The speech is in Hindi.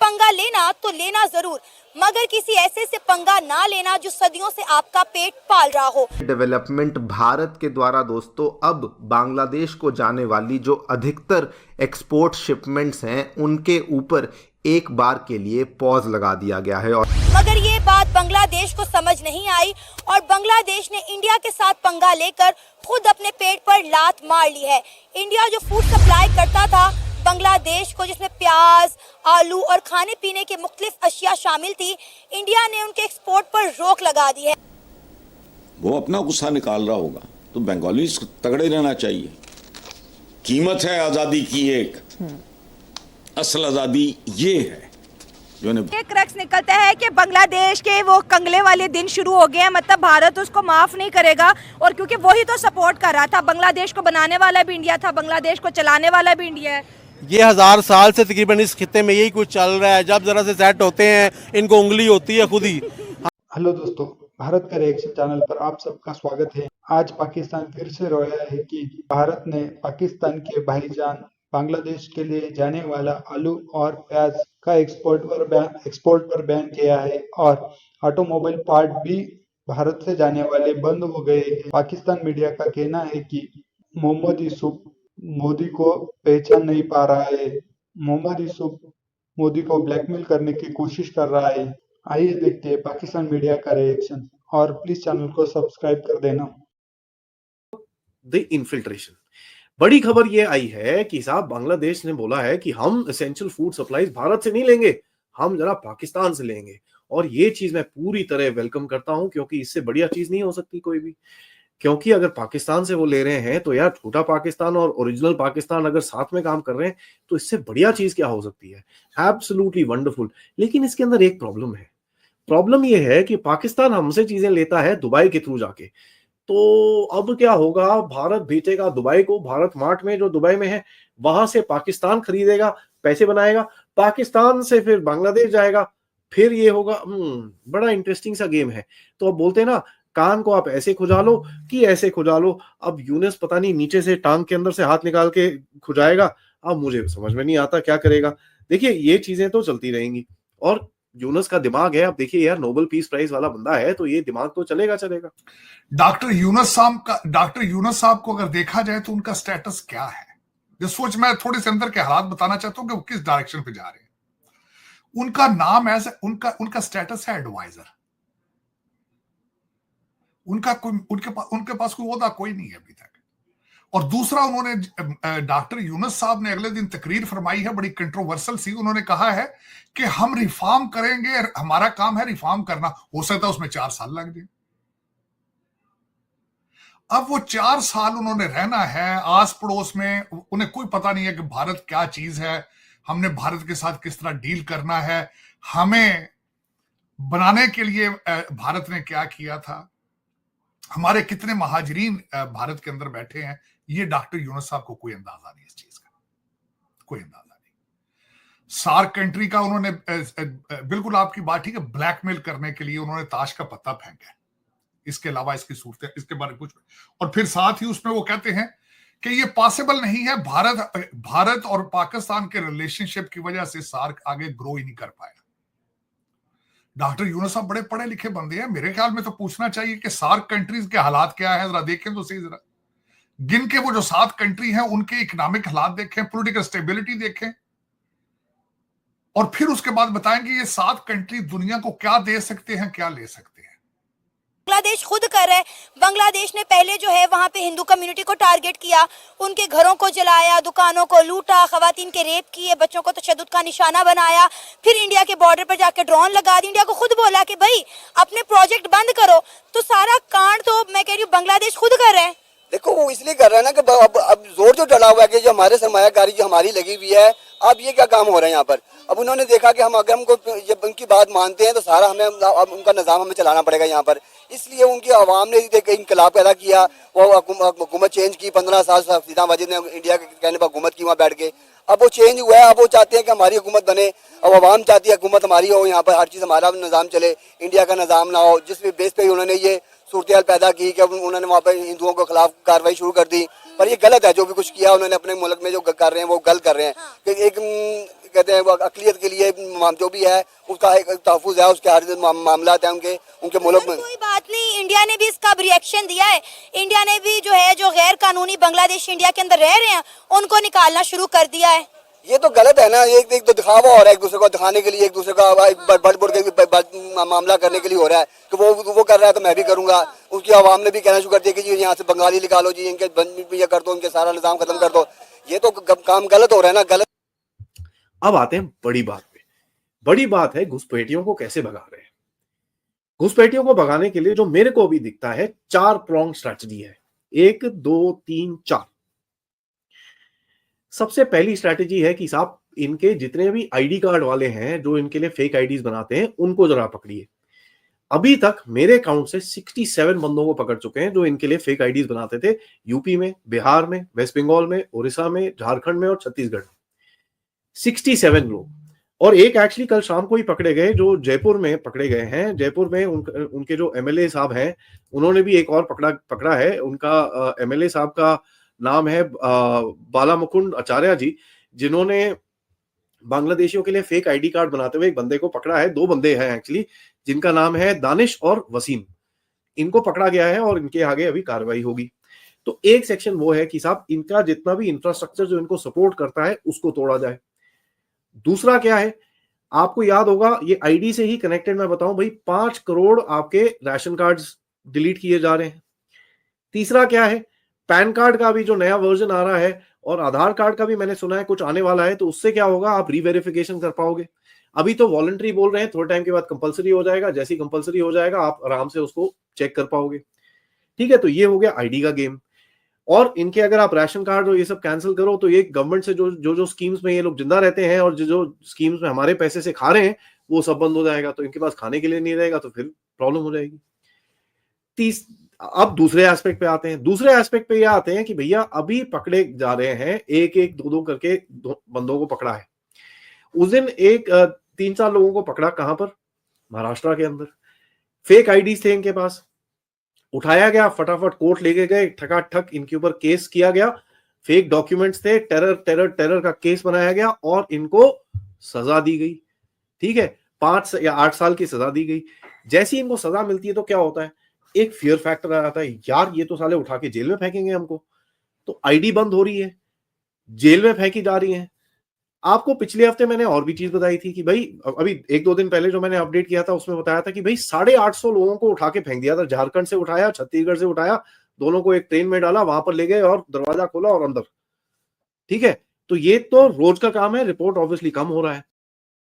पंगा लेना तो लेना जरूर, मगर किसी ऐसे से पंगा ना लेना जो सदियों से आपका पेट पाल रहा हो। डेवलपमेंट भारत के द्वारा दोस्तों अब बांग्लादेश को जाने वाली जो अधिकतर एक्सपोर्ट शिपमेंट्स हैं उनके ऊपर एक बार के लिए पॉज लगा दिया गया है। और मगर ये बात बांग्लादेश को समझ नहीं आई और बांग्लादेश ने इंडिया के साथ पंगा लेकर खुद अपने पेट पर लात मार ली है। इंडिया जो फूड सप्लाई करता था बांग्लादेश को, जिसमें प्याज, आलू और खाने पीने के मुख्तलिफ अशिया शामिल थी, इंडिया ने उनके एक्सपोर्ट पर रोक लगा दी है। वो अपना गुस्सा निकाल रहा होगा तो बंगाली तगड़े रहना चाहिए। कीमत है आजादी की एक, असल आजादी ये है जो एक क्रक्स निकलता है कि बांग्लादेश के वो कंगले वाले दिन शुरू हो गए हैं, मतलब भारत उसको माफ नहीं करेगा। और क्योंकि वही तो सपोर्ट कर रहा था, बांग्लादेश को बनाने वाला भी इंडिया था, बांग्लादेश को चलाने वाला भी इंडिया है। ये 1000 साल से तकरीबन इस खित्ते में यही कुछ चल रहा है। जब जरा से सेट होते हैं इनको उंगली होती है खुद ही। हेलो दोस्तों, भारत का रिएक्शन चैनल पर आप सबका स्वागत है। आज पाकिस्तान फिर से रोया है कि भारत ने पाकिस्तान के भाईजान बांग्लादेश के लिए जाने वाला आलू और प्याज का एक्सपोर्ट पर बैन किया है और ऑटोमोबाइल पार्ट भी भारत से जाने वाले बंद हो गए हैं। पाकिस्तान मीडिया का कहना है कि मोहम्मद यूसुफ मोदी को पहचान नहीं पा रहा है। मोहम्मद यूसुफ मोदी को ब्लैकमेल करने की कोशिश कर रहा है। आइए देखते हैं पाकिस्तान मीडिया का रिएक्शन और प्लीज चैनल को सब्सक्राइब कर देना। द इन्फिल्ट्रेशन, बड़ी खबर ये आई है कि साहब बांग्लादेश ने बोला है कि हम एसेंशियल फूड सप्लाईज भारत से नहीं लेंगे, हम जरा पाकिस्तान से लेंगे। और ये चीज मैं पूरी तरह वेलकम करता हूं, क्योंकि इससे बढ़िया चीज नहीं हो सकती कोई भी। क्योंकि अगर पाकिस्तान से वो ले रहे हैं तो यार छोटा पाकिस्तान और ओरिजिनल पाकिस्तान अगर साथ में काम कर रहे हैं तो इससे बढ़िया चीज क्या हो सकती है। Absolutely wonderful. लेकिन इसके अंदर एक प्रॉब्लम है। प्रॉब्लम ये है कि पाकिस्तान हमसे चीजें लेता है दुबई के थ्रू जाके। तो अब क्या होगा, भारत भेजेगा दुबई को, भारत मार्ट में जो दुबई में है वहां से पाकिस्तान खरीदेगा, पैसे बनाएगा, पाकिस्तान से फिर बांग्लादेश जाएगा, फिर ये होगा। बड़ा इंटरेस्टिंग सा गेम है। तो अब बोलते हैं ना, कान को आप ऐसे खुजा लो कि ऐसे खुजा लो। अब यूनुस पता नहीं नीचे से टांग के अंदर से हाथ निकाल के खुजाएगा। अब मुझे समझ में नहीं आता क्या करेगा। देखिए ये चीजें तो चलती रहेंगी और यूनुस का दिमाग है। अब देखिए यार, नोबेल पीस प्राइज वाला बंदा है तो ये दिमाग तो चलेगा। डॉक्टर यूनुस साहब को अगर देखा जाए तो उनका स्टेटस क्या है, जो सोच मैं थोड़े से अंदर के हालात बताना चाहता हूं कि वो किस डायरेक्शन पे जा रहे हैं। उनका नाम उनका स्टेटस है एडवाइजर। उनके पास कोई ओहदा कोई नहीं है अभी तक। और दूसरा, उन्होंने डॉक्टर यूनुस साहब ने अगले दिन तकरीर फरमाई है, बड़ी कंट्रोवर्सल सी। उन्होंने कहा है कि हम रिफॉर्म करेंगे, हमारा काम है रिफॉर्म करना, हो सकता है उसमें 4 साल लग जाए। अब वो 4 साल उन्होंने रहना है आस पड़ोस में, उन्हें कोई पता नहीं है कि भारत क्या चीज है, हमने भारत के साथ किस तरह डील करना है, हमें बनाने के लिए भारत ने क्या किया था, हमारे कितने महाजरीन भारत के अंदर बैठे हैं। ये डॉक्टर यूनुस साहब को कोई अंदाजा नहीं इस चीज का, कोई अंदाजा नहीं। सार्क कंट्री का उन्होंने बिल्कुल आपकी बात ठीक है, ब्लैकमेल करने के लिए उन्होंने ताश का पत्ता फेंका है। इसके अलावा इसकी सूरत इसके बारे में कुछ। और फिर साथ ही उसमें वो कहते हैं कि ये पॉसिबल नहीं है, भारत और पाकिस्तान के रिलेशनशिप की वजह से सार्क आगे ग्रो ही नहीं कर पाया। डॉक्टर यूनुस साहब बड़े पढ़े लिखे बंदे हैं, मेरे ख्याल में तो पूछना चाहिए कि सार्क कंट्रीज के हालात क्या है, जरा देखें तो सही। जरा गिन के वो जो 7 कंट्री हैं उनके इकोनॉमिक हालात देखें, पॉलिटिकल स्टेबिलिटी देखें, और फिर उसके बाद बताएंगे ये 7 कंट्री दुनिया को क्या दे सकते हैं, क्या ले सकते हैं। बांग्लादेश खुद कर रहा है। बांग्लादेश ने पहले जो है वहां पे हिंदू कम्युनिटी को टारगेट किया, उनके घरों को जलाया, दुकानों को लूटा, खवातीन के रेप किए, बच्चों को तशद्दुद का निशाना बनाया। फिर इंडिया के बॉर्डर पर जाकर ड्रोन लगा दी। इंडिया को खुद बोला कि भाई अपने प्रोजेक्ट बंद करो। तो सारा कांड तो मैं कह रही हूँ बांग्लादेश खुद कर रहा है। देखो वो इसलिए कर रहा है ना कि अब जोर जो डला हुआ है कि जो हमारे सरमायाकारी जो हमारी लगी हुई है, अब ये क्या काम हो रहा है यहाँ पर। अब उन्होंने देखा कि हम अगर हमको जब उनकी बात मानते हैं तो सारा हमें अब उनका निज़ाम हमें चलाना पड़ेगा यहाँ पर। इसलिए उनकी आवाम ने इंकलाब पैदा किया, वो हुकूमत चेंज की। 15 साल सीधा वाजिद ने इंडिया के कहने पर हुकूमत की वहाँ बैठ के। अब वो चेंज हुआ है, अब वो चाहते हैं कि हमारी हुकूमत बने। अब आवाम चाहती है हुकूमत हमारी हो, यहाँ पर हर चीज़ हमारा निज़ाम चले, इंडिया का निज़ाम ना हो। जिस बेस पे उन्होंने ये सूरत पैदा की कि उन्होंने वहाँ पर हिंदुओं के खिलाफ कार्रवाई शुरू कर दी। पर ये गलत है, जो भी कुछ किया उन्होंने अपने मुल्क में जो कर रहे हैं वो गलत कर रहे हैं। एक कहते हैं वो अकलियत के लिए जो भी है उसका एक तहफुज है, उसके हर मामला है उनके मुल्क में। कोई बात नहीं, इंडिया ने भी इसका रिएक्शन दिया है। इंडिया ने भी जो है जो गैर कानूनी बांग्लादेश इंडिया के अंदर रह रहे हैं उनको निकालना शुरू कर दिया है। ये तो गलत है ना, एक तो दिखावा हो रहा है, एक दूसरे को दिखाने के लिए, एक दूसरे का बढ़ बढ़ के मामला करने के लिए हो रहा है कि वो कर रहा है तो मैं भी करूंगा। उसकी आवाम ने भी कहना शुरू कर दिया कि जी यहाँ से बंगाली निकालो जी, इनके बंद भी ये कर दो, इनके सारा निजाम खत्म कर दो। ये तो काम गलत हो रहा है ना, गलत। अब आते हैं बड़ी बात पे। बड़ी बात है घुसपैठियों को कैसे भगा रहे हैं। घुसपैठियों को भगाने के लिए जो मेरे को अभी दिखता है 4 प्रॉन्ग स्ट्रैटेजी है, 1 2 3 4। सबसे पहली स्ट्रैटेजी है कि साहब इनके जितने भी आईडी कार्ड वाले हैं जो इनके लिए फेक आईडीज बनाते हैं उनको जरा पकड़िए। अभी तक मेरे अकाउंट से 67 बंदों को पकड़ चुके हैं जो इनके लिए फेक आईडीज बनाते थे, यूपी में, बिहार में, वेस्ट बंगाल में, उड़ीसा में, झारखंड में और छत्तीसगढ़ में। 67 लोग। और एक एक्चुअली कल शाम को ही पकड़े गए जो जयपुर में पकड़े गए हैं। जयपुर में उनके जो एमएलए साहब हैं उन्होंने भी एक और पकड़ा है। उनका एमएलए साहब का नाम है बाला मुकुंद आचार्य जी, जिन्होंने बांग्लादेशियों के लिए फेक आईडी कार्ड बनाते हुए एक बंदे को पकड़ा है। 2 बंदे हैं एक्चुअली, जिनका नाम है दानिश और वसीम। इनको पकड़ा गया है और इनके आगे अभी कार्रवाई होगी। तो एक सेक्शन वो है कि साहब इनका जितना भी इंफ्रास्ट्रक्चर जो इनको सपोर्ट करता है उसको तोड़ा जाए। दूसरा क्या है, आपको याद होगा ये आईडी से ही कनेक्टेड मैं बताऊं भाई 5 करोड़ आपके राशन कार्ड्स डिलीट किए जा रहे हैं। तीसरा क्या है, पैन कार्ड का भी जो नया वर्जन आ रहा है और आधार कार्ड का भी मैंने सुना है कुछ आने वाला है, तो उससे क्या होगा, आप रीवेरिफिकेशन कर पाओगे। अभी तो वॉलंटरी बोल रहे हैं, थोड़े टाइम के बाद कंपलसरी हो जाएगा। जैसे ही कंपलसरी हो जाएगा आप आराम से उसको चेक कर पाओगे। ठीक है, तो ये हो गया आईडी का गेम। और इनके अगर आप राशन कार्ड और ये सब कैंसिल करो तो ये गवर्नमेंट से जो स्कीम्स में ये लोग जिंदा रहते हैं और जो स्कीम्स में हमारे पैसे से खा रहे हैं वो सब बंद हो जाएगा। तो इनके पास खाने के लिए नहीं रहेगा तो फिर प्रॉब्लम हो जाएगी। अब दूसरे एस्पेक्ट पे आते हैं। दूसरे एस्पेक्ट पे ये आते हैं कि भैया अभी पकड़े जा रहे हैं, एक एक दो करके बंदों को पकड़ा है। उस दिन 3-4 लोगों को पकड़ा, कहां पर, महाराष्ट्र के अंदर। फेक आईडीज थे इनके पास, उठाया गया, फटाफट कोर्ट लेके गए, ठकाठक इनके ऊपर केस किया गया। फेक डॉक्यूमेंट्स थे, टेरर का केस बनाया गया और इनको सजा दी गई। ठीक है, 5 या 8 साल की सजा दी गई। जैसी इनको सजा मिलती है तो क्या होता है, एक फियर फैक्टर आ जाता है, यार ये तो साले उठा के जेल में फेंकेंगे हमको। तो आईडी बंद हो रही है, जेल में फेंकी जा रही है। आपको पिछले हफ्ते मैंने और भी चीज बताई थी कि भाई अभी 1-2 दिन पहले जो मैंने अपडेट किया था उसमें बताया था कि भाई 850 लोगों को उठा के फेंक दिया था। झारखंड से उठाया, छत्तीसगढ़ से उठाया, दोनों को एक ट्रेन में डाला, वहां पर ले गए और दरवाजा खोला और अंदर। ठीक है, तो ये तो रोज का काम है। रिपोर्ट ऑब्वियसली कम हो रहा है।